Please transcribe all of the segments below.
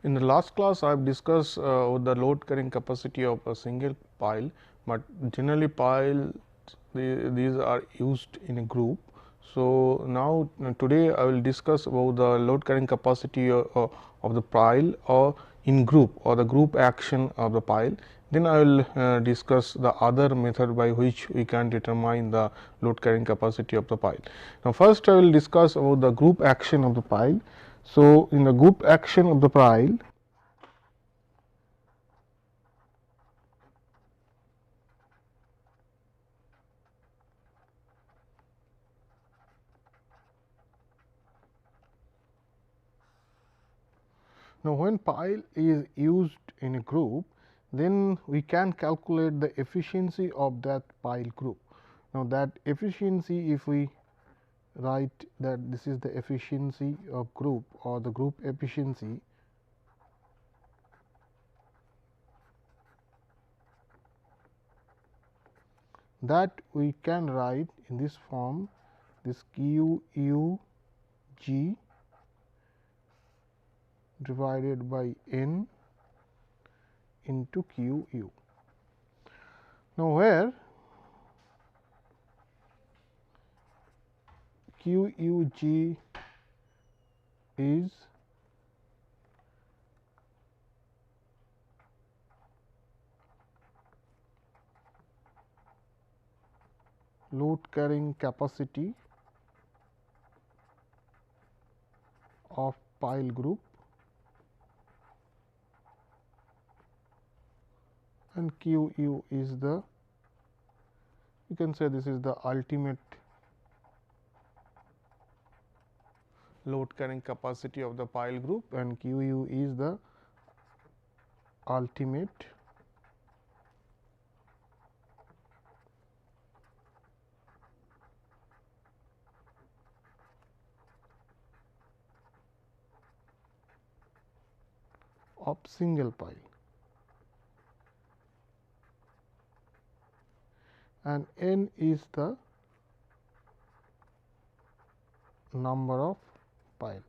In the last class, I have discussed the load carrying capacity of a single pile, but generally piles these are used in a group. So, now today I will discuss about the load carrying capacity of the pile or in group or the group action of the pile. Then I will discuss the other method by which we can determine the load carrying capacity of the pile. Now, first I will discuss about the group action of the pile. So, in the group action of the pile, now when pile is used in a group, then we can calculate the efficiency of that pile group. Now, that efficiency, if we write that this is the efficiency of group or the group efficiency, that we can write in this form, this Q U G divided by N into Q U. Now, where Q U G is load carrying capacity of pile group, and Q U is the, you can say this is the ultimate load carrying capacity of the pile group, and Q U is the ultimate of single pile, and N is the number of piles.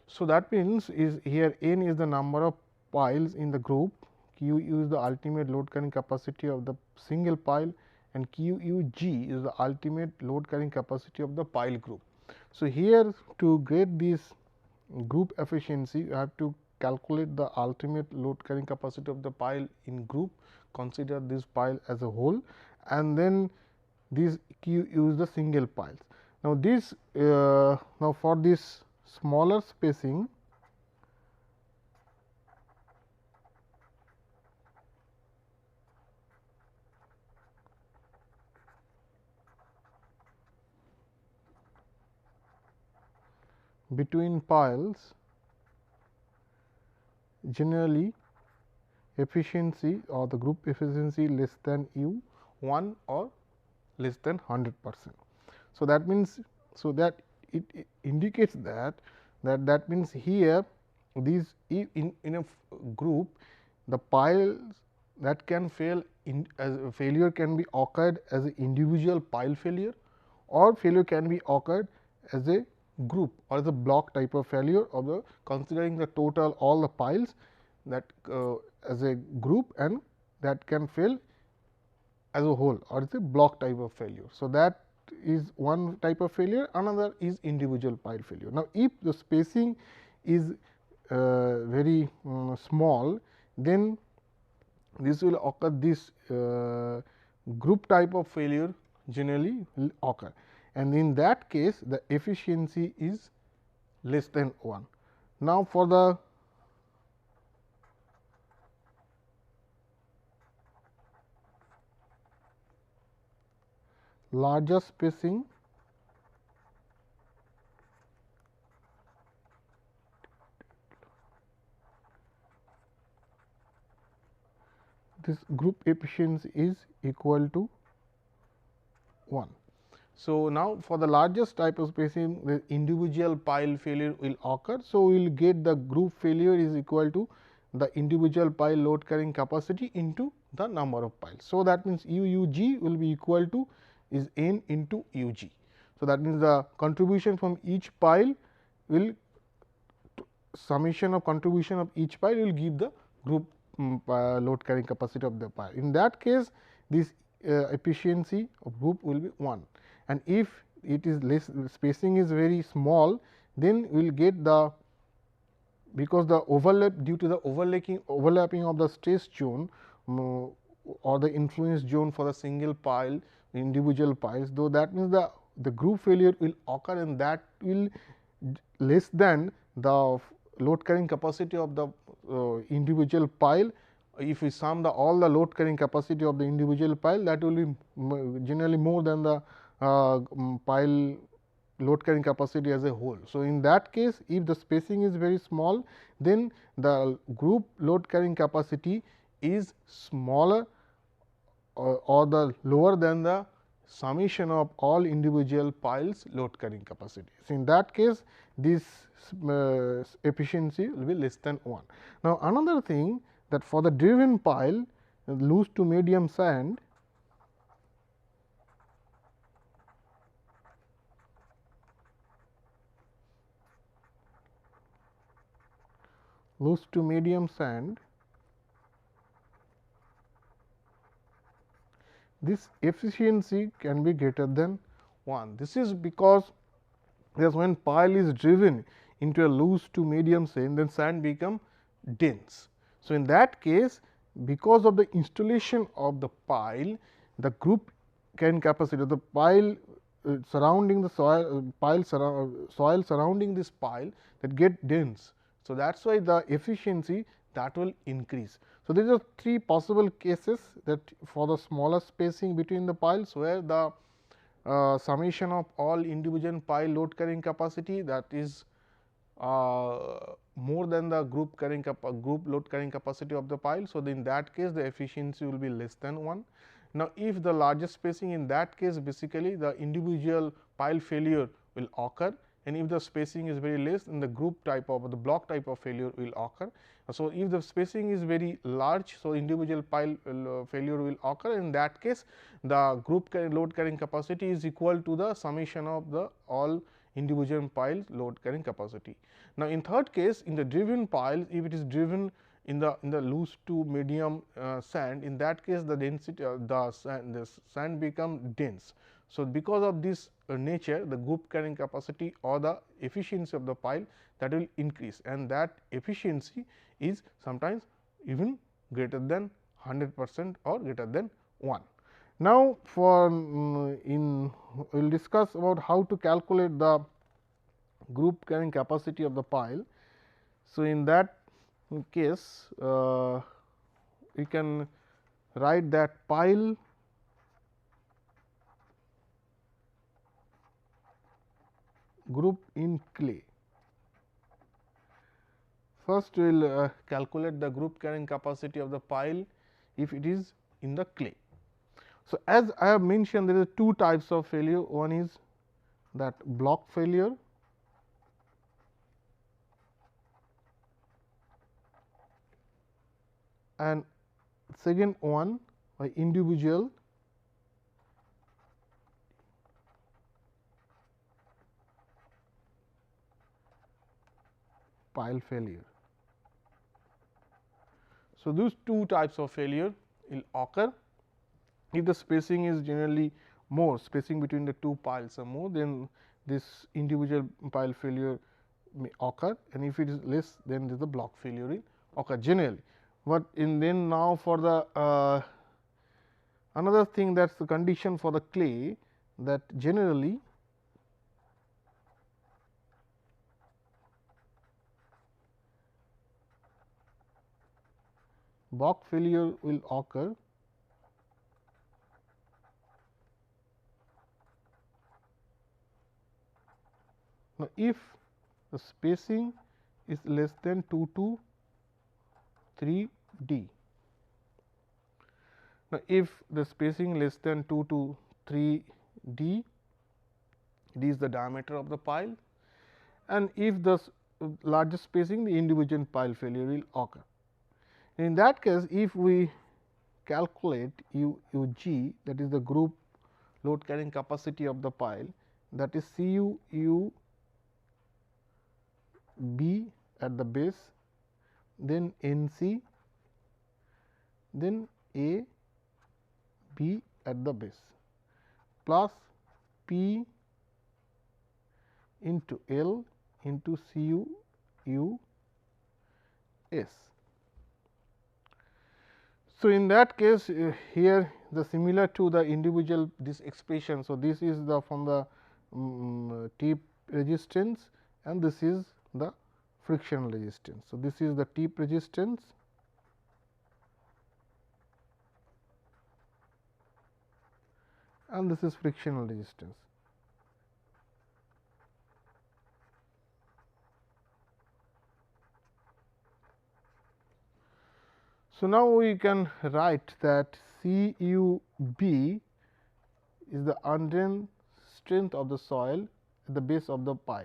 So, that means is here N is the number of piles in the group, Q U is the ultimate load carrying capacity of the single pile, and Q U G is the ultimate load carrying capacity of the pile group. So, here to get this group efficiency, you have to calculate the ultimate load carrying capacity of the pile in group, consider this pile as a whole, and then this Q use the single piles. Now, this now for this smaller spacing, between piles, generally efficiency or the group efficiency less than U 1 or less than 100%. So, that means, so that it indicates that that means here these in a group, the piles that can fail in as a failure can be occurred as an individual pile failure, or failure can be occurred as a group or as a block type of failure, or the considering the total all the piles that as a group, and that can fail as a whole or is a block type of failure. So, that is one type of failure, another is individual pile failure. Now, if the spacing is very small, then this will occur, this group type of failure generally will occur, and in that case the efficiency is less than 1. Now, for the larger spacing, this group efficiency is equal to 1. So, now for the largest type of spacing, the individual pile failure will occur. So, we will get the group failure is equal to the individual pile load carrying capacity into the number of piles. So, that means U U G will be equal to is N into U G. So, that means the contribution from each pile will summation of contribution of each pile will give the group load carrying capacity of the pile. In that case, this efficiency of group will be 1, and if it is less, spacing is very small, then we will get the, because the overlap, due to the overlapping of the stress zone or the influence zone for the single pile, individual piles, though that means the group failure will occur, and that will less than the load carrying capacity of the individual pile. If we sum all the load carrying capacity of the individual pile, that will be generally more than the pile load carrying capacity as a whole. So, in that case, if the spacing is very small, then the group load carrying capacity is smaller or the lower than the summation of all individual piles load carrying capacity. So, in that case, this efficiency will be less than 1. Now, another thing, that for the driven pile, loose to medium sand, loose to medium sand, this efficiency can be greater than 1. This is because when pile is driven into a loose to medium sand, then sand become dense. So, in that case, because of the installation of the pile, the group carrying capacity of the pile surrounding the soil surrounding this pile, that get dense. So, that is why the efficiency that will increase. So, these are 3 possible cases, that for the smaller spacing between the piles, where the summation of all individual pile load carrying capacity, that is more than the group load carrying capacity of the pile. So, in that case, the efficiency will be less than 1. Now, if the largest spacing, in that case, basically the individual pile failure will occur, and if the spacing is very less, then the group type of the block type of failure will occur. So, if the spacing is very large, so individual pile failure will occur. In that case, the group load carrying capacity is equal to the summation of the all individual piles load carrying capacity. Now, in third case, in the driven pile, if it is driven in the loose to medium sand, in that case the density the sand become dense. So, because of this nature, the group carrying capacity or the efficiency of the pile, that will increase, and that efficiency is sometimes even greater than 100% or greater than 1. Now, for we will discuss about how to calculate the group carrying capacity of the pile. So, in that case, we can write that pile group in clay. First, we will calculate the group carrying capacity of the pile if it is in the clay. So, as I have mentioned, there are 2 types of failure. One is that block failure, and second one by individual pile failure. So, those 2 types of failure will occur. If the spacing is generally more, spacing between the 2 piles are more, then this individual pile failure may occur, and if it is less, then the block failure will occur generally. But in then now for the another thing, that is the condition for the clay, that generally block failure will occur now if the spacing is less than 2 to 3 d. Now, if the spacing less than 2 to 3 d, d is the diameter of the pile, and if the largest spacing, the individual pile failure will occur. In that case, if we calculate U g, that is the group load carrying capacity of the pile, that is C u B at the base, then N C, then A B at the base, plus P into L into C U S. So, in that case here the similar to the individual this expression. So, this is the from the tip resistance and this is the frictional resistance. So, this is the tip resistance and this is frictional resistance. So, now we can write that C U B is the undrained strength of the soil at the base of the pile.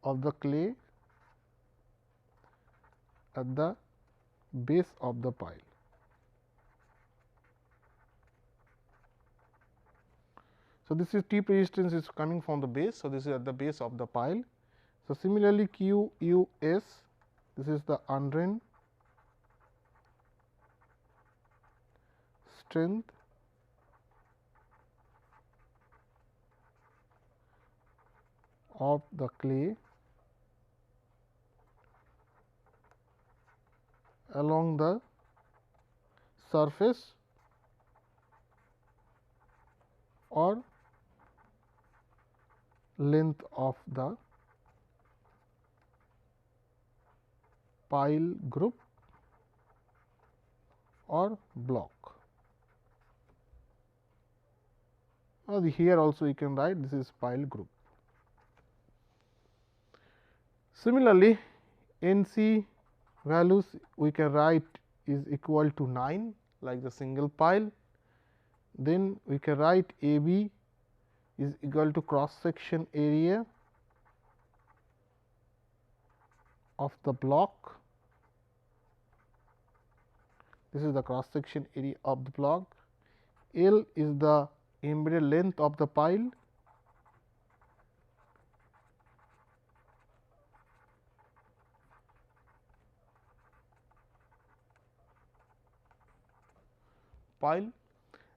Of the clay at the base of the pile. So, this is tip resistance is coming from the base. So, this is at the base of the pile. So, similarly Q U S, this is the undrained strength of the clay along the surface or length of the pile group or block. Or here also you can write this is pile group. Similarly, N C values we can write is equal to 9 like the single pile. Then we can write A B is equal to cross section area of the block. This is the cross section area of the block. L is the embedded length of the pile.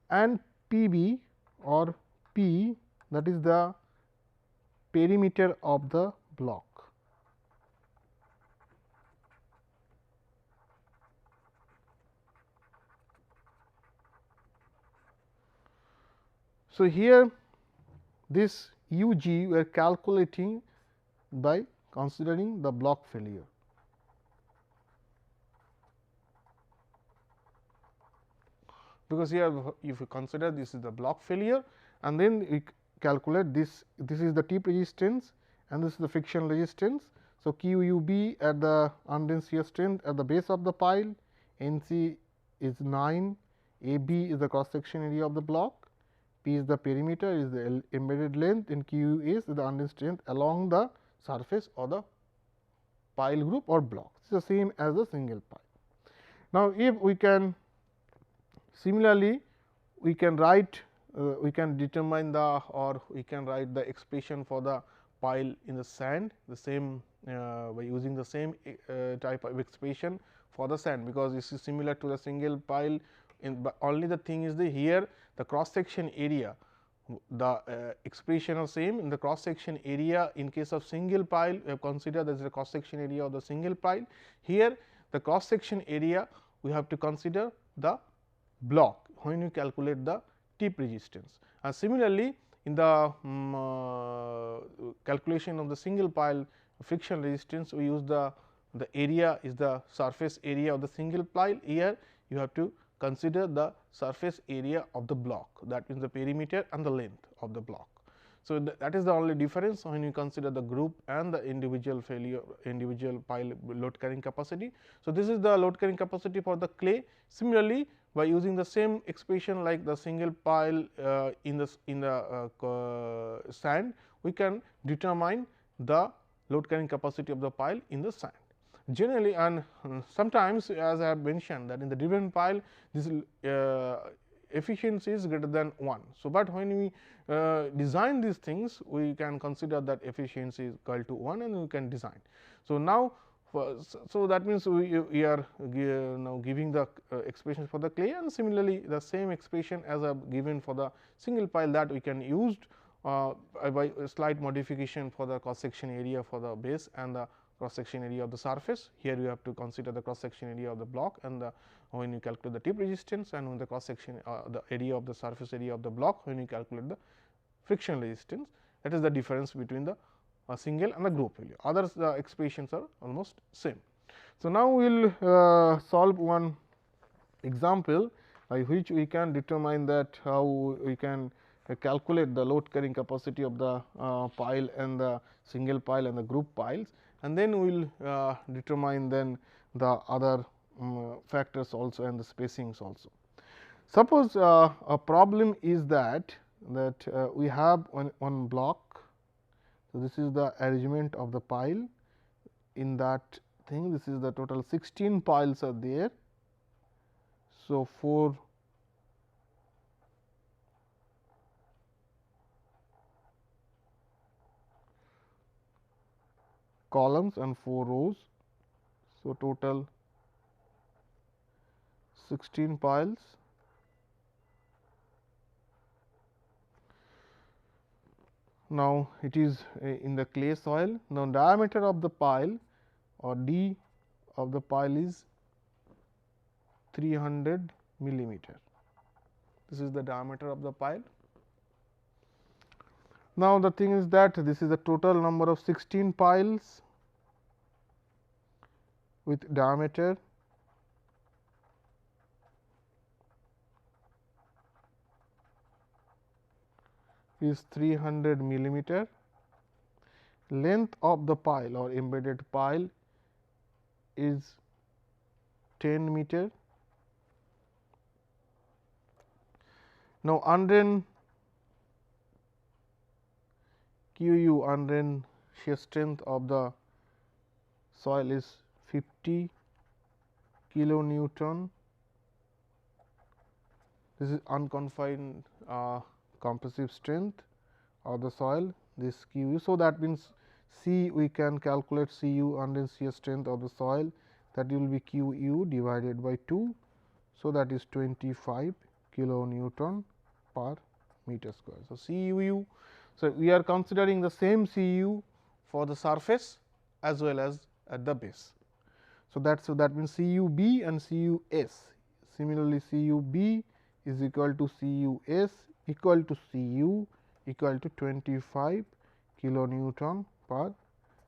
And P B or P, that is the perimeter of the block. So, here this U G we are calculating by considering the block failure. Because here if you consider this is the block failure and then we calculate this is the tip resistance and this is the friction resistance. So, Q U B at the undrained shear strength at the base of the pile, N C is 9, A B is the cross section area of the block, P is the perimeter is the embedded length and Q is the undrained strength along the surface or the pile group or block. It is the same as the single pile. Now, if we can similarly we can write we can determine the or we can write the expression for the pile in the sand the same by using the same type of expression for the sand, because this is similar to the single pile but only the thing is the here the cross section area the expression are same. In the cross section area in case of single pile we have considered as the cross section area of the single pile. Here the cross section area we have to consider the block when you calculate the tip resistance. And similarly, in the calculation of the single pile friction resistance we use the area is the surface area of the single pile. Here you have to consider the surface area of the block, that means the perimeter and the length of the block. So, that is the only difference when you consider the group and the individual pile load carrying capacity. So, this is the load carrying capacity for the clay. Similarly, by using the same expression like the single pile in the sand, we can determine the load carrying capacity of the pile in the sand. generally, and sometimes as I have mentioned that in the driven pile this efficiency is greater than 1. So, but when we design these things, we can consider that efficiency is equal to 1 and we can design. So, now so that means we are now giving the expressions for the clay, and similarly the same expression as I have given for the single pile that we can use by a slight modification for the cross section area for the base and the cross section area of the surface. Here you have to consider the cross section area of the block and the when you calculate the tip resistance, and when the cross section the area of the surface area of the block when you calculate the friction resistance. That is the difference between the single and the group value. Others the expressions are almost same. So, now we will solve one example by which we can determine that how we can calculate the load carrying capacity of the pile and the single pile and the group piles, and then we will determine then the other factors also and the spacings also. Suppose a problem is that we have one block. So, this is the arrangement of the pile in that thing. This is the total 16 piles are there. So, 4 columns and 4 rows. So, total 16 piles. Now, it is in the clay soil. Now, diameter of the pile or D of the pile is 300 millimeter. This is the diameter of the pile. Now, the thing is that this is the total number of 16 piles with diameter is 300 millimeter. Length of the pile or embedded pile is 10 meter. Now, undrained QU undrained shear strength of the soil is 50 kilonewton. This is unconfined compressive strength of the soil, this Q. So, that means C we can calculate Cu undrained shear strength of the soil, that will be Qu divided by 2. So, that is 25 kilonewton per meter square. So, Cu. So, we are considering the same Cu for the surface as well as at the base. So, that means Cub and Cus. Similarly, Cub is equal to Cus equal to Cu equal to 25 kilonewton per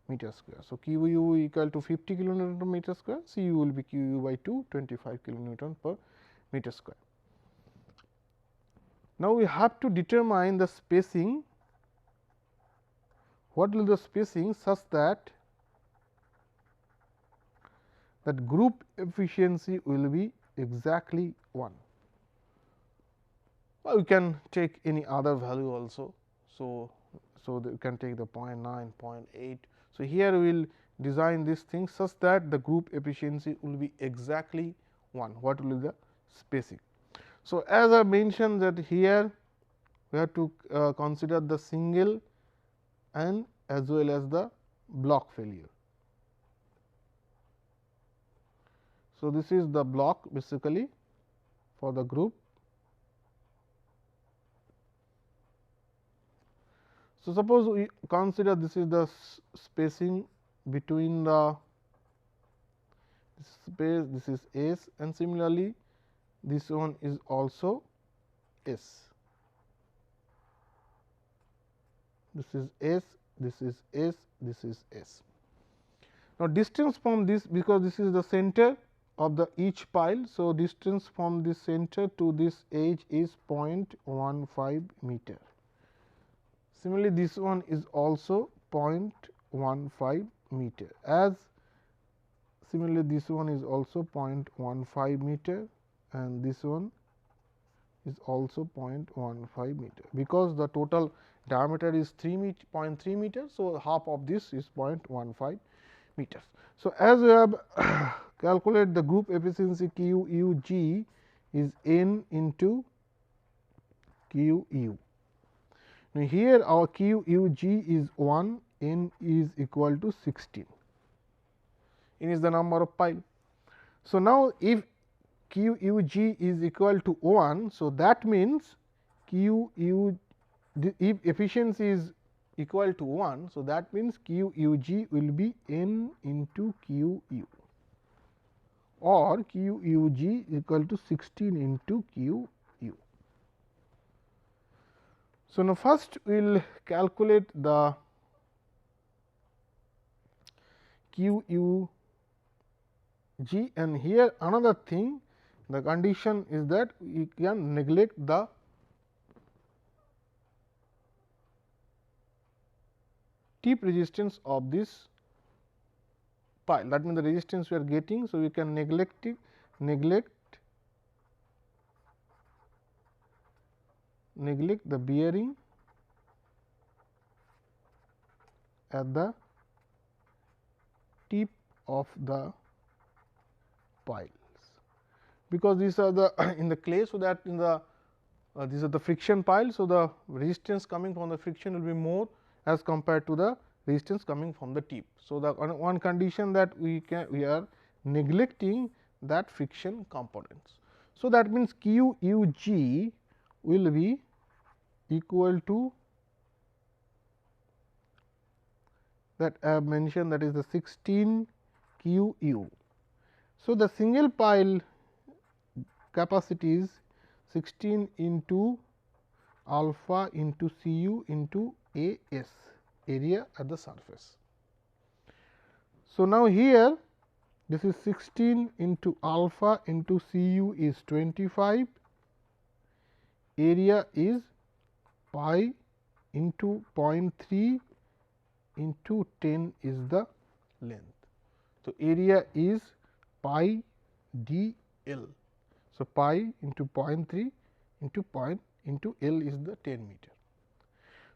meter square. So, Qu equal to 50 kilonewton per meter square, Cu will be Qu by 2, 25 kilonewton per meter square. Now, we have to determine the spacing. What will the spacing such that group efficiency will be exactly 1. Well, we can take any other value also. So, you can take the 0.9, 0.8. So, here we will design this thing such that the group efficiency will be exactly 1. What will be the spacing? So, as I mentioned that here we have to consider the single and as well as the block failure. So, this is the block basically for the group. So, suppose we consider this is the spacing between the space, this is S, and similarly this one is also S. This is S, this is S, this is S. Now, distance from this, because this is the center of the each pile. So, distance from this center to this edge is 0.15 meter. Similarly, this one is also 0.15 meter, as similarly this one is also 0.15 meter and this one is also 0.15 meter, because the total diameter is 0.3 meter. So, half of this is 0.15 meters. So, as we have calculate the group efficiency Q U G is N into Q U. Now, here our Q U G is 1, N is equal to 16, N is the number of pile. So, now if Q U G is equal to 1, so that means Q U, if efficiency is equal to 1. So, that means Q U G will be N into Q U, or Q U G equal to 16 into Q U. So, now first we will calculate the Q U G, and here another thing, the condition is that we can neglect the tip resistance of this pile, that means the resistance we are getting. So, we can neglect the bearing at the tip of the piles, because these are the in the clay. So, that in the these are the friction piles. So, the resistance coming from the friction will be more as compared to the resistance coming from the tip. So, the one condition that we are neglecting that friction components. So, that means Q U G will be equal to that I have mentioned, that is the 16 Q U. So, the single pile capacity is 16 into alpha into C U into A S, area at the surface. So, now here this is 16 into alpha into C U is 25, area is pi into 0.3 into 10 is the length. So, area is pi d L. So, pi into 0.3 into L is the 10 meter.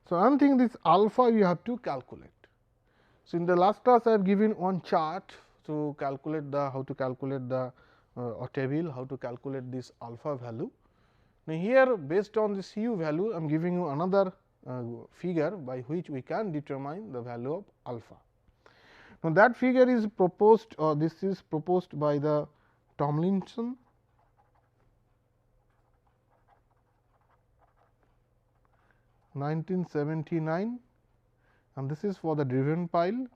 So, I am thinking this alpha you have to calculate. So, in the last class I have given one chart to calculate the how to calculate the or table how to calculate this alpha value. Now, here based on the C U value I am giving you another figure by which we can determine the value of alpha. Now, that figure is proposed, or this is proposed by the Tomlinson, (1979), and this is for the driven pile.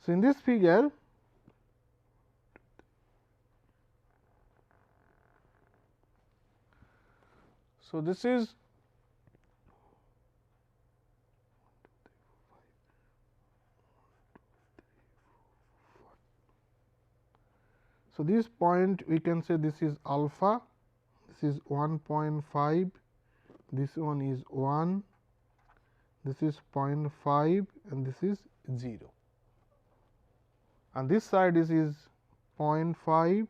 So, in this figure so this is so this point we can say this is alpha, this is 1.5, this one is 1, this is 0.5 and this is 0, and this side is 0.5,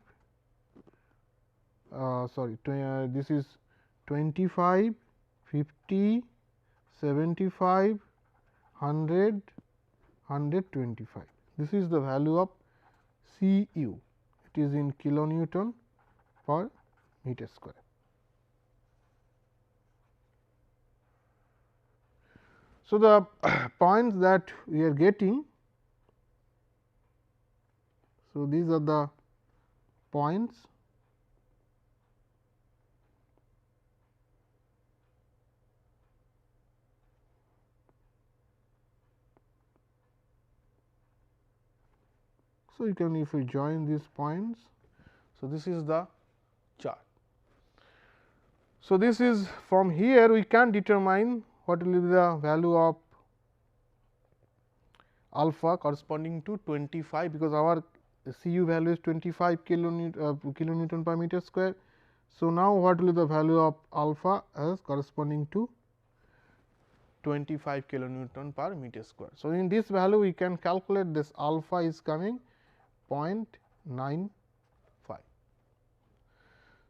sorry, this is 25, 50, 75, 100, 125. This is the value of C U, it is in kilonewton per meter square. So, the points that we are getting, so these are the points. So, you can, if you join these points, so this is the chart. So, this is from here we can determine what will be the value of alpha corresponding to 25, because our C U value is 25 kilonewton per meter square. So, now what will be the value of alpha as corresponding to 25 kilonewton per meter square. So, in this value we can calculate this alpha is coming 0.95.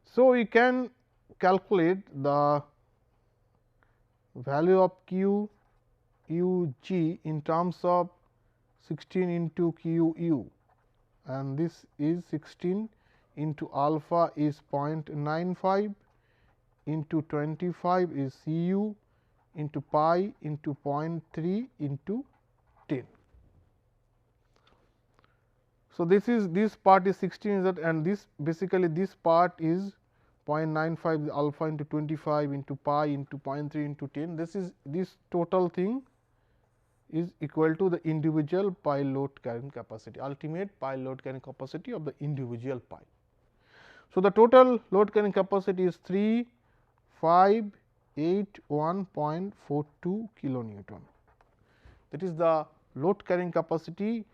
So, we can calculate the value of Q u g in terms of 16 into q u, and this is 16 into alpha is 0.95 into 25 is c u into pi into 0.3 into 10. So, this part is 16 is that, and this basically this part is 0.95 alpha into 25 into pi into 0.3 into 10. This total thing is equal to the individual pile load carrying capacity, ultimate pile load carrying capacity of the individual pile. So, the total load carrying capacity is 3581.42 kilonewton. That is the load carrying capacity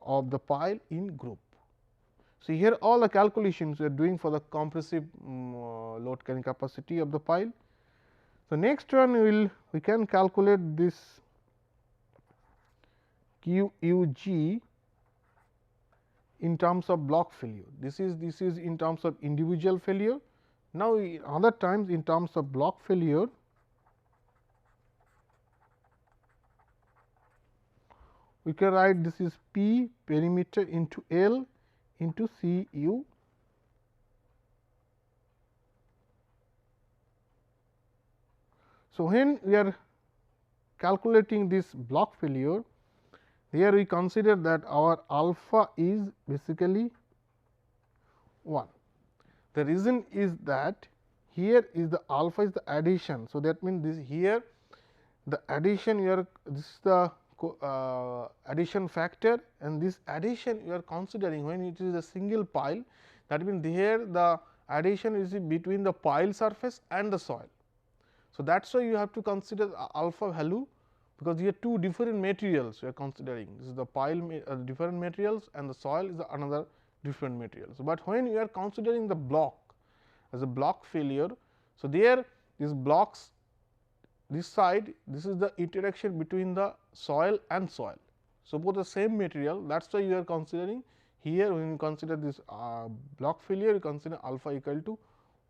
of the pile in group. So, here all the calculations we are doing for the compressive load carrying capacity of the pile. So, next one we can calculate this q u g in terms of block failure. This is in terms of individual failure. Now, other times in terms of block failure, we can write this is P perimeter into L into C u. So, when we are calculating this block failure, here we consider that our alpha is basically 1. The reason is that here is the alpha is the addition. So, that means this here the addition you are, this is the addition factor, and this addition you are considering when it is a single pile, that means here the addition is between the pile surface and the soil. So, that is why you have to consider alpha value, because here two different materials we are considering. This is the pile different materials and the soil is another different materials. But when you are considering the block as a block failure, so there these blocks, this side, this is the interaction between the soil and soil. So, both the same material, that is why you are considering here when you consider this block failure, you consider alpha equal to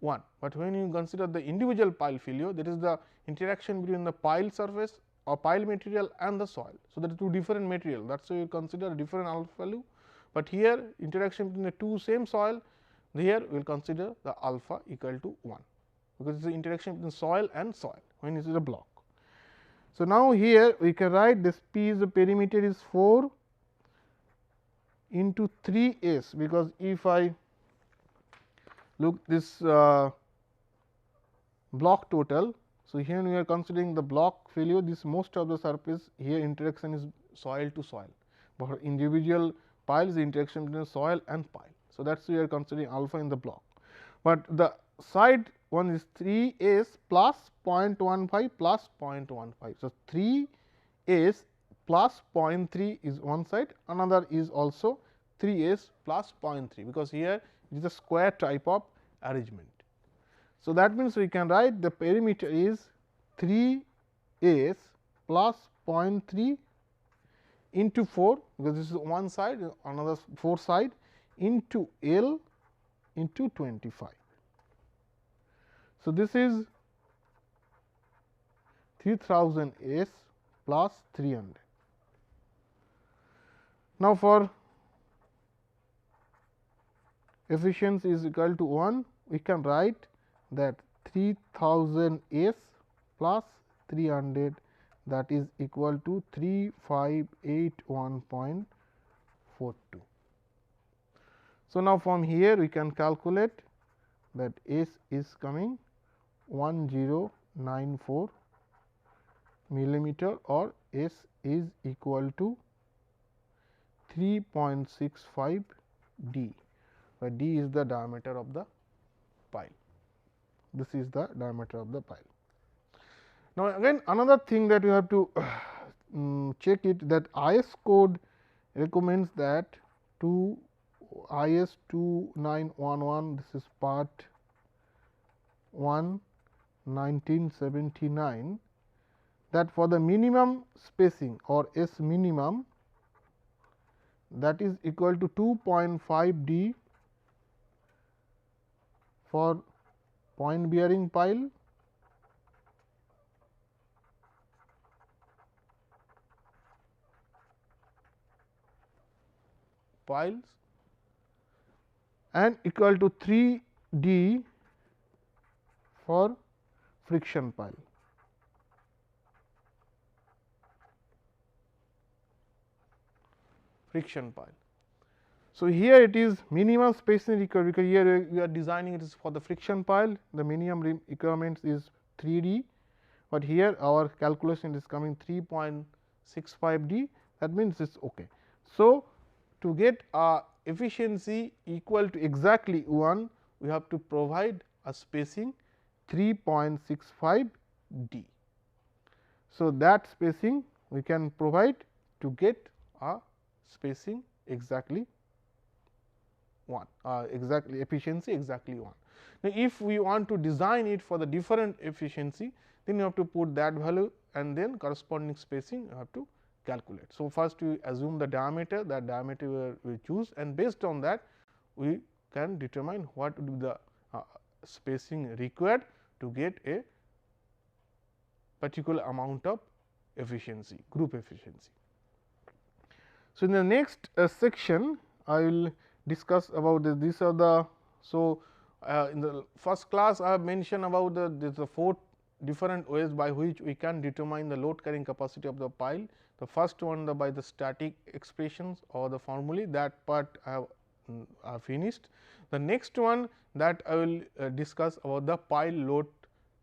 1. But when you consider the individual pile failure, that is the interaction between the pile surface or pile material and the soil. So, that is two different material, that is why you consider different alpha value, but here interaction between the two same soil, here we will consider the alpha equal to 1, because it is the interaction between soil and soil when it is a block. So, now here we can write this P is the perimeter is 4 into 3 s, because if I look this block total. So, here we are considering the block failure, this most of the surface here interaction is soil to soil, but for individual piles the interaction between soil and pile. So, that is we are considering alpha in the block, but the side one is 3 s plus 0.15 plus 0.15. So, 3 s plus 0.3 is one side, another is also 3 s plus 0.3, because here it is a square type of arrangement. So, that means we can write the perimeter is 3 s plus 0.3 into 4, because this is one side, another 4 side, into L into 25. So, this is 3000 s plus 300. Now, for efficiency is equal to 1, we can write that 3000 s plus 300, that is equal to 3581.42. So, now from here we can calculate that s is coming 1094 millimeter, or s is equal to 3.65 d, where d is the diameter of the pile. This is the diameter of the pile. Now, again another thing that you have to check it, that IS code recommends that to IS 2911, this is part 1 1979, that for the minimum spacing or S minimum, that is equal to 2.5 d for point bearing pile piles and equal to 3 d for friction pile. Friction pile. So, here it is minimum spacing required, because here we are designing it is for the friction pile, the minimum requirements is 3 d, but here our calculation is coming 3.65 d, that means it is okay. So, to get a efficiency equal to exactly 1, we have to provide a spacing 3.65 d. So, that spacing we can provide to get a spacing exactly 1, exactly efficiency exactly 1. Now, if we want to design it for the different efficiency, then you have to put that value and then corresponding spacing you have to calculate. So, first we assume the diameter, that diameter we choose, and based on that we can determine what would be the spacing required to get a particular amount of efficiency, group efficiency. So, in the next section I will discuss about this. These are the, so in the first class I have mentioned about the 4 different ways by which we can determine the load carrying capacity of the pile. The first one by the static expressions or the formulae, that part I have finished. The next one that I will discuss about the pile load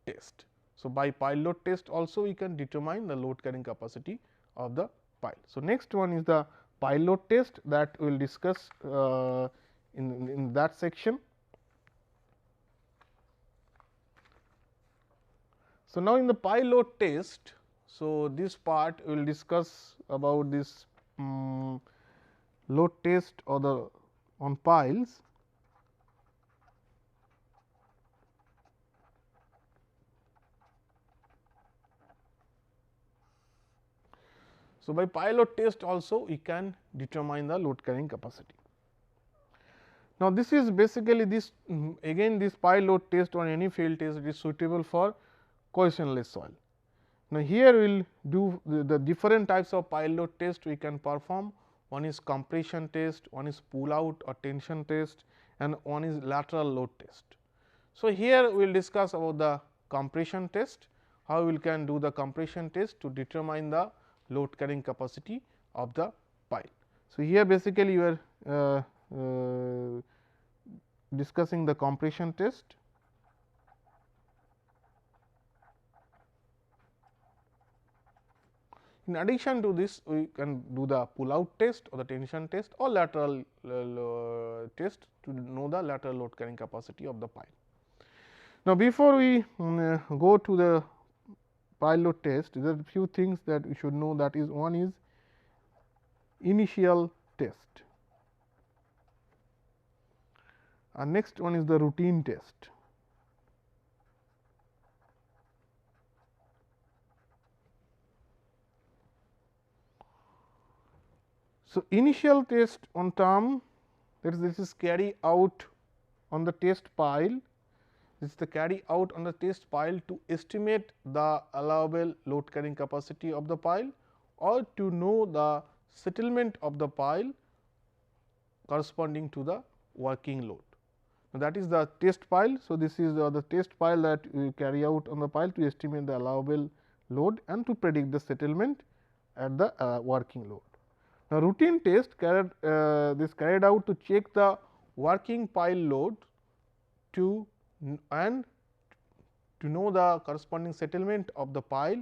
test. So, by pile load test also we can determine the load carrying capacity of the pile. So, next one is the pile load test, that we will discuss in that section. So, now in the pile load test, so this part we will discuss about this load test or the on piles. So, by pile load test also we can determine the load carrying capacity. Now, this is basically this again this pile load test or any field test, it is suitable for cohesionless soil. Now, here we will do the different types of pile load test we can perform. One is compression test, one is pull out or tension test, and one is lateral load test. So, here we will discuss about the compression test, how we can do the compression test to determine the load carrying capacity of the pile. So, here basically you are discussing the compression test. In addition to this, we can do the pull out test or the tension test or lateral test to know the lateral load carrying capacity of the pile. Now, before we go to the pile load test, there are a few things that we should know, that is, one is initial test, and next one is the routine test. So, initial test on term, that is, this is carry out on the test pile, this is the carry out on the test pile to estimate the allowable load carrying capacity of the pile or to know the settlement of the pile corresponding to the working load. Now, that is the test pile. So, this is the test pile that we carry out on the pile to estimate the allowable load and to predict the settlement at the working load. Now, routine test carried out to check the working pile load to and to know the corresponding settlement of the pile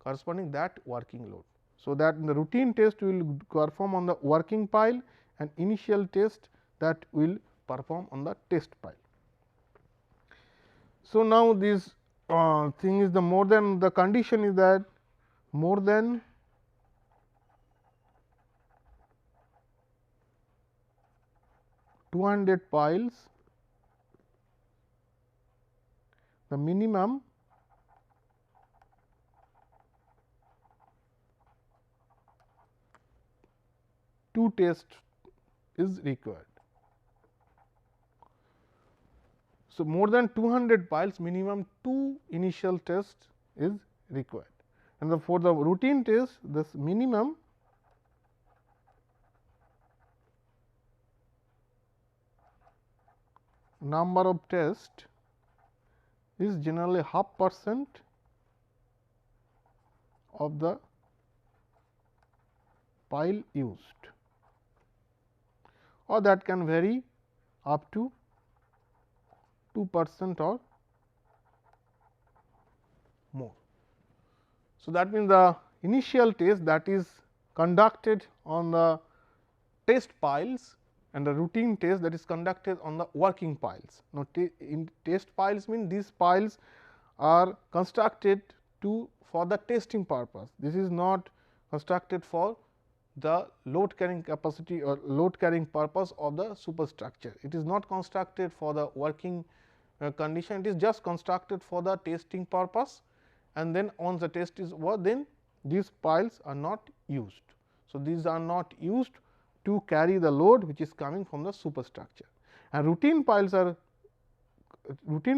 corresponding that working load. So, that in the routine test we will perform on the working pile and initial test that will perform on the test pile. So, now this thing is the more than, the condition is that more than 200 piles, the minimum two tests is required. So, more than 200 piles, minimum 2 initial tests is required, and for the routine test this minimum number of tests is generally 0.5% of the pile used, or that can vary up to 2% or more. So, that means the initial test that is conducted on the test piles and the routine test that is conducted on the working piles. Now, in test piles mean these piles are constructed for the testing purpose. This is not constructed for the load carrying capacity or load carrying purpose of the superstructure. It is not constructed for the working condition, it is just constructed for the testing purpose, and then once the test is over, then these piles are not used. So, these are not used to carry the load which is coming from the superstructure, and routine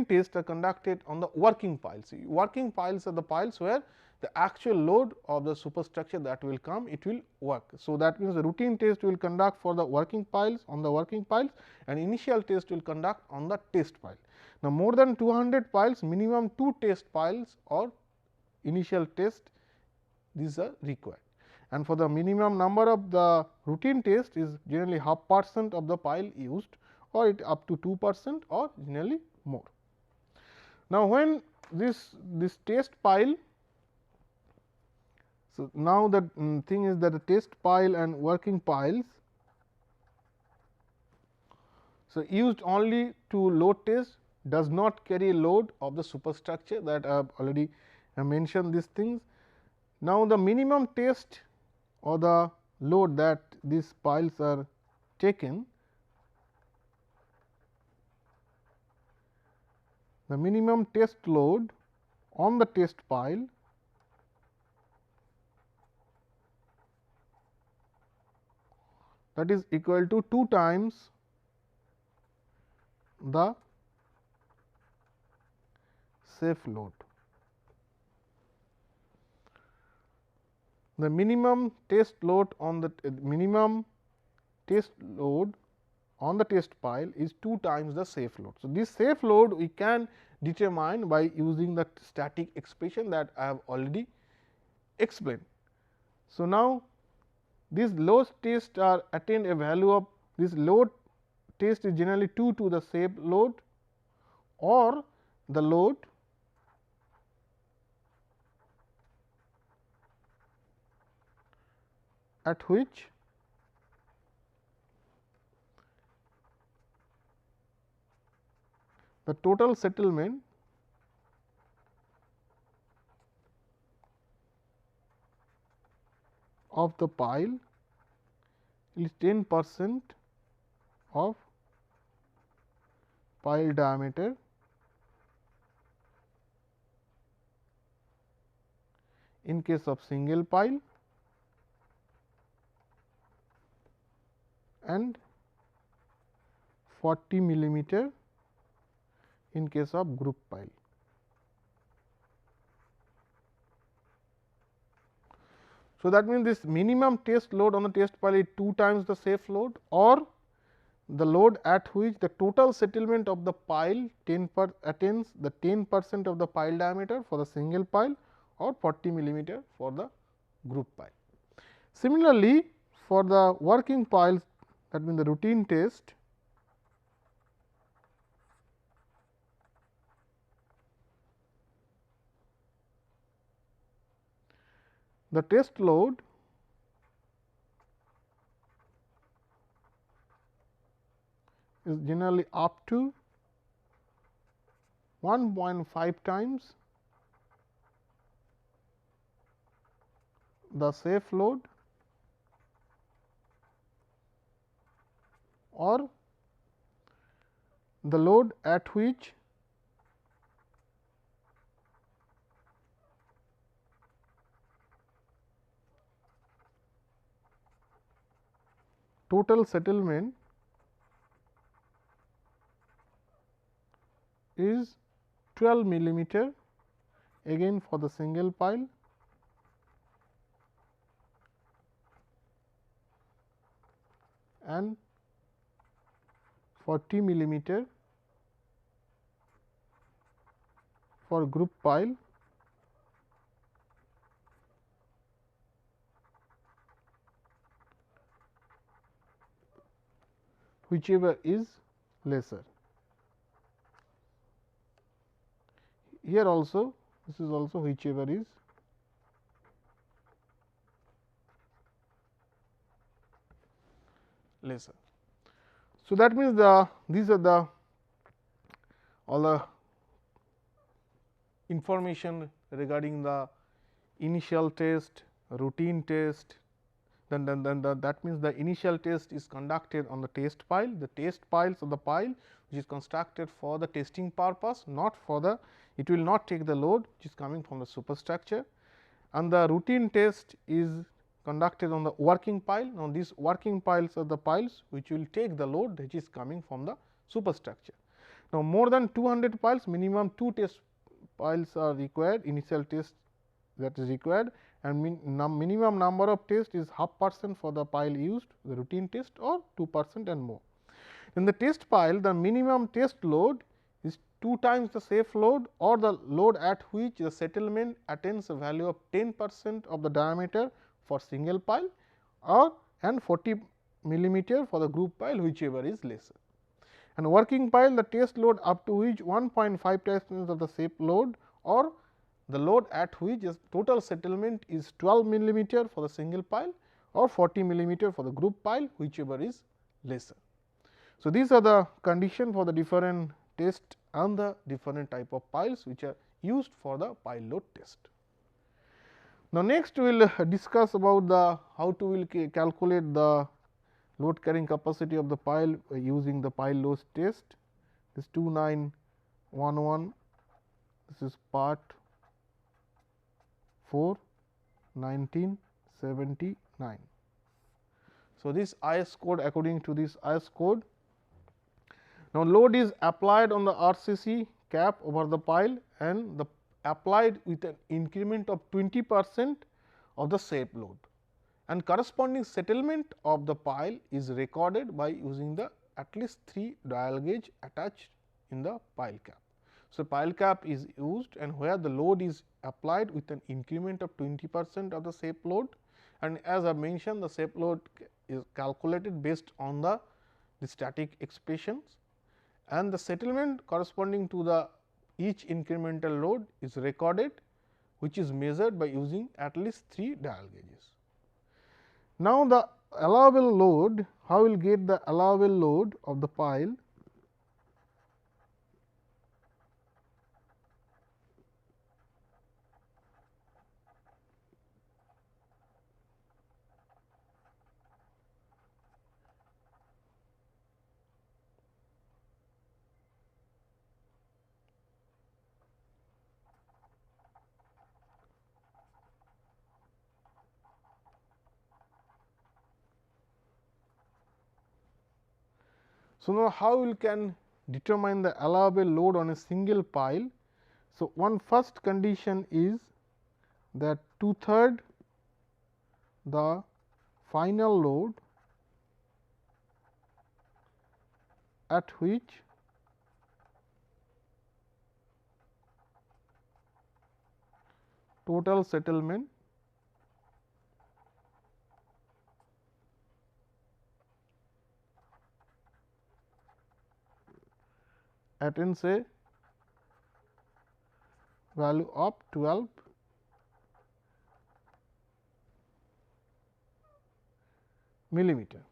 tests are conducted on the working piles. Working piles are the piles where the actual load of the superstructure that will come, it will work. So, that means the routine test will conduct for the working piles on the working piles, and initial test will conduct on the test pile. Now, more than 200 piles, minimum 2 test piles or initial test, these are required, and for the minimum number of the routine test is generally 0.5% of the pile used, or it up to 2% or generally more. Now, when this test pile, so now the thing is that the test pile and working piles, so used only to load test, does not carry load of the superstructure, that I have already mentioned these things. Now, the minimum test or the load that these piles are taken, the minimum test load on the test pile that is equal to 2 times the safe load. The minimum test load on the test pile is 2 times the safe load. So, this safe load we can determine by using the static expression that I have already explained. So, now these load tests are attain a value of this load test is generally 2 to the safe load, or the load at which the total settlement of the pile is 10% of pile diameter in case of single pile and 40 millimeter in case of group pile. So, that means this minimum test load on the test pile is 2 times the safe load, or the load at which the total settlement of the pile attains the 10% of the pile diameter for the single pile, or 40 millimeter for the group pile. Similarly, for the working piles, that means the routine test, the test load is generally up to 1.5 times the safe load, or the load at which total settlement is 12 millimeter, again for the single pile, and 40 millimeter for group pile whichever is lesser. Here also this is also whichever is lesser. So, that means these are the all the information regarding the initial test, routine test, then that means the initial test is conducted on the test pile. The test piles of the pile which is constructed for the testing purpose, not for the, it will not take the load which is coming from the superstructure, and the routine test is conducted on the working pile. Now, these working piles are the piles which will take the load which is coming from the superstructure. Now, more than 200 piles, minimum 2 test piles are required, initial test that is required, and minimum number of tests is 0.5% for the pile used, the routine test, or 2% and more. In the test pile, the minimum test load is 2 times the safe load or the load at which the settlement attains a value of 10% of the diameter for single pile, or and 40 millimeter for the group pile, whichever is lesser. And working pile, the test load up to which 1.5 times of the safe load, or the load at which total settlement is 12 millimeter for the single pile or 40 millimeter for the group pile, whichever is lesser. So, these are the condition for the different test and the different type of piles which are used for the pile load test. Now, next we will discuss about the how to will calculate the load carrying capacity of the pile using the pile load test. This 2911, this is part 4, 1979. So, this IS code, according to this IS code, now load is applied on the RCC cap over the pile and the applied with an increment of 20% of the safe load, and corresponding settlement of the pile is recorded by using the at least 3 dial gauge attached in the pile cap. So, pile cap is used, and where the load is applied with an increment of 20% of the safe load, and as I mentioned, the safe load is calculated based on the static expressions, and the settlement corresponding to the each incremental load is recorded, which is measured by using at least 3 dial gauges. Now, the allowable load, how we will get the allowable load of the pile? So, now how we can determine the allowable load on a single pile? So, one first condition is that 2/3 the final load at which total settlement attains a value of 12 millimeter.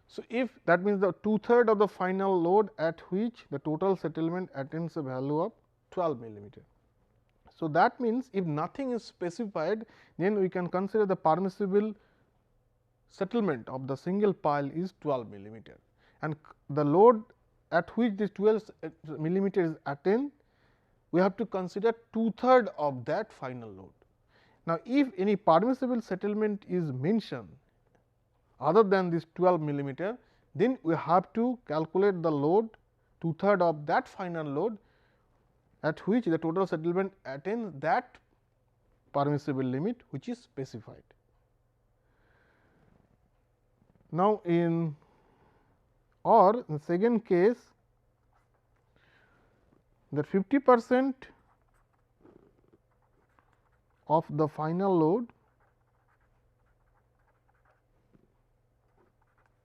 So, if that means the 2/3 of the final load at which the total settlement attains a value of 12 millimeter. So, that means if nothing is specified, then we can consider the permissible settlement of the single pile is 12 millimeter, and the load at which this 12 millimeter is attained, we have to consider 2/3 of that final load. Now, if any permissible settlement is mentioned other than this 12 millimeter, then we have to calculate the load 2/3 of that final load at which the total settlement attains that permissible limit which is specified. Now, in the second case, that 50% of the final load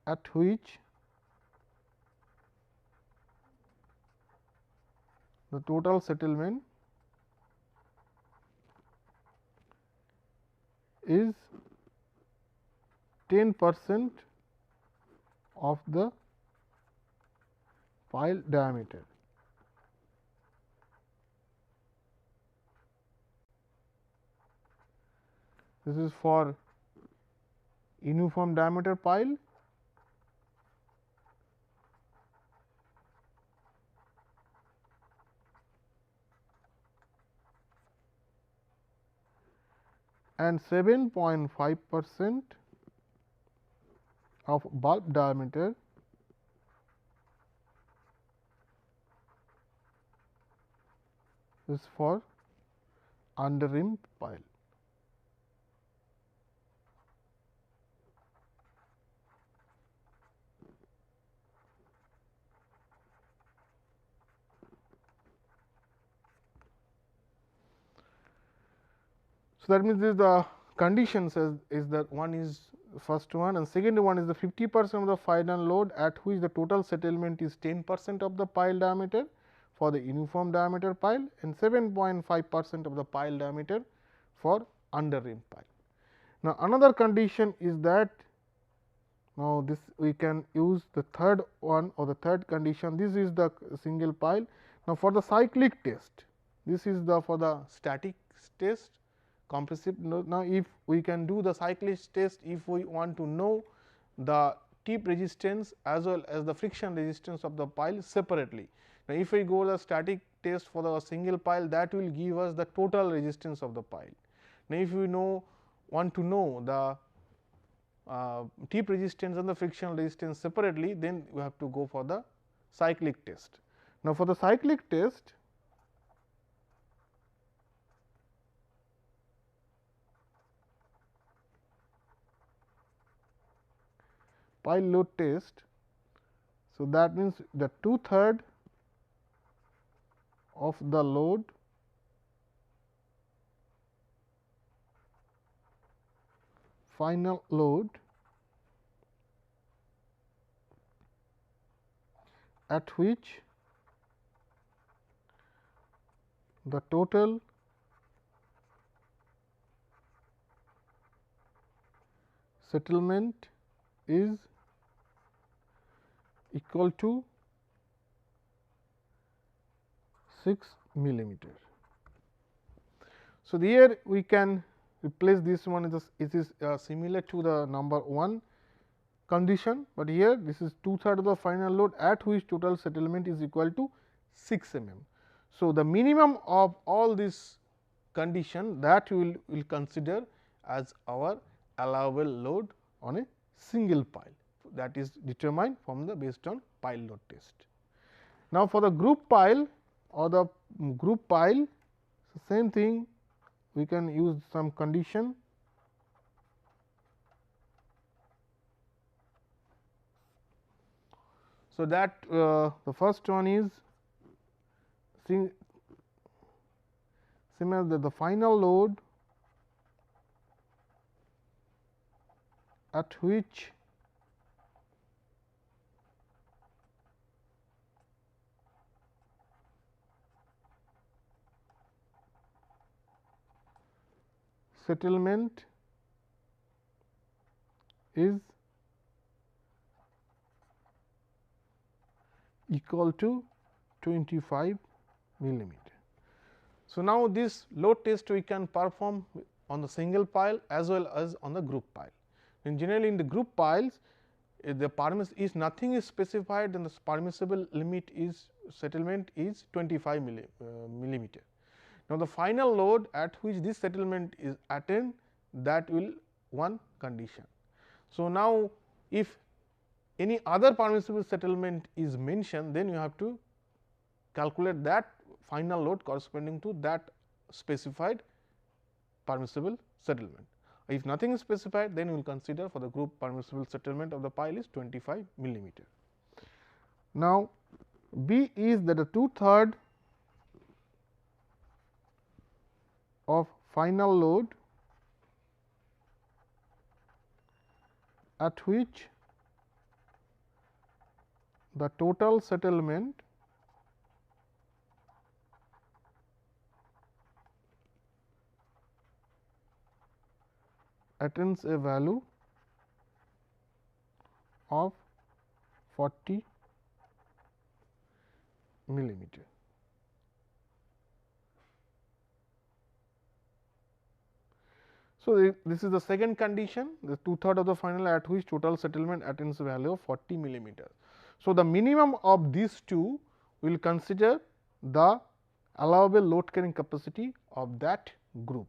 at which the total settlement is 10% of the pile diameter. This is for uniform diameter pile. And 7.5% of bulb diameter is for under rim pile. So, that means this the conditions is that one is first one and second one is the 50% of the final load at which the total settlement is 10% of the pile diameter for the uniform diameter pile and 7.5% of the pile diameter for under rim pile. Now, another condition is that now this we can use the third one or the third condition. This is the single pile. Now, for the cyclic test, this is the for the static test compressive. Now, if we can do the cyclic test, if we want to know the tip resistance as well as the friction resistance of the pile separately. Now, if we go the static test for the single pile, that will give us the total resistance of the pile. Now, if we want to know the tip resistance and the friction resistance separately, then we have to go for the cyclic test. Now, for the cyclic test, pile load test. So, that means the 2/3 of the load final load at which the total settlement is equal to 6 millimeter. So, here we can replace this one, it is similar to the number 1 condition, but here this is 2/3 of the final load at which total settlement is equal to 6 mm. So, the minimum of all this condition that we will consider as our allowable load on a single pile, that is determined from the based on pile load test. Now, for the group pile or the group pile, same thing, we can use some condition. So, that the first one is similar that the final load at which settlement is equal to 25 millimeter. So, now this load test we can perform on the single pile as well as on the group pile. And generally in the group piles, the is nothing is specified, and the permissible limit is settlement is 25 millimeter. Now, the final load at which this settlement is attained, that will one condition. So, now if any other permissible settlement is mentioned, then you have to calculate that final load corresponding to that specified permissible settlement. If nothing is specified, then we will consider for the group permissible settlement of the pile is 25 millimeter. Now, B is that the 2/3 of final load at which the total settlement attains a value of 40 millimeter. So, this is the second condition, the 2/3 of the final at which total settlement attains a value of 40 millimeter. So, the minimum of these two will consider the allowable load carrying capacity of that group.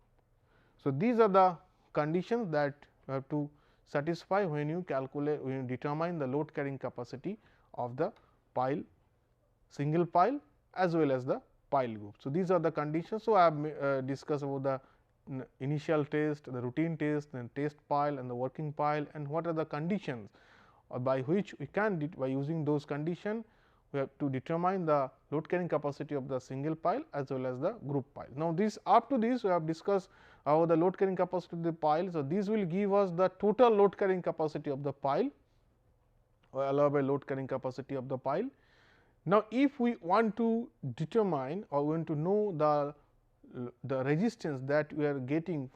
So, these are the conditions that you have to satisfy when you calculate, when you determine the load carrying capacity of the pile, single pile as well as the pile group. So, these are the conditions. So, I have discussed about the initial test, the routine test, then test pile and the working pile, and what are the conditions by which we can, by using those conditions, we have to determine the load carrying capacity of the single pile as well as the group pile. Now, this up to this we have discussed about the load carrying capacity of the pile. So, this will give us the total load carrying capacity of the pile or allowable load carrying capacity of the pile. Now, if we want to determine or want to know the resistance that we are getting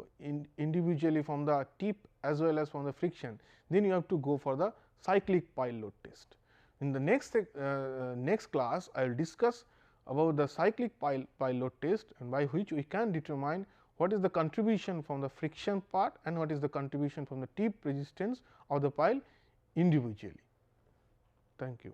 individually from the tip as well as from the friction, then you have to go for the cyclic pile load test. In the next class, I will discuss about the cyclic pile load test, and by which we can determine what is the contribution from the friction part and what is the contribution from the tip resistance of the pile individually. Thank you.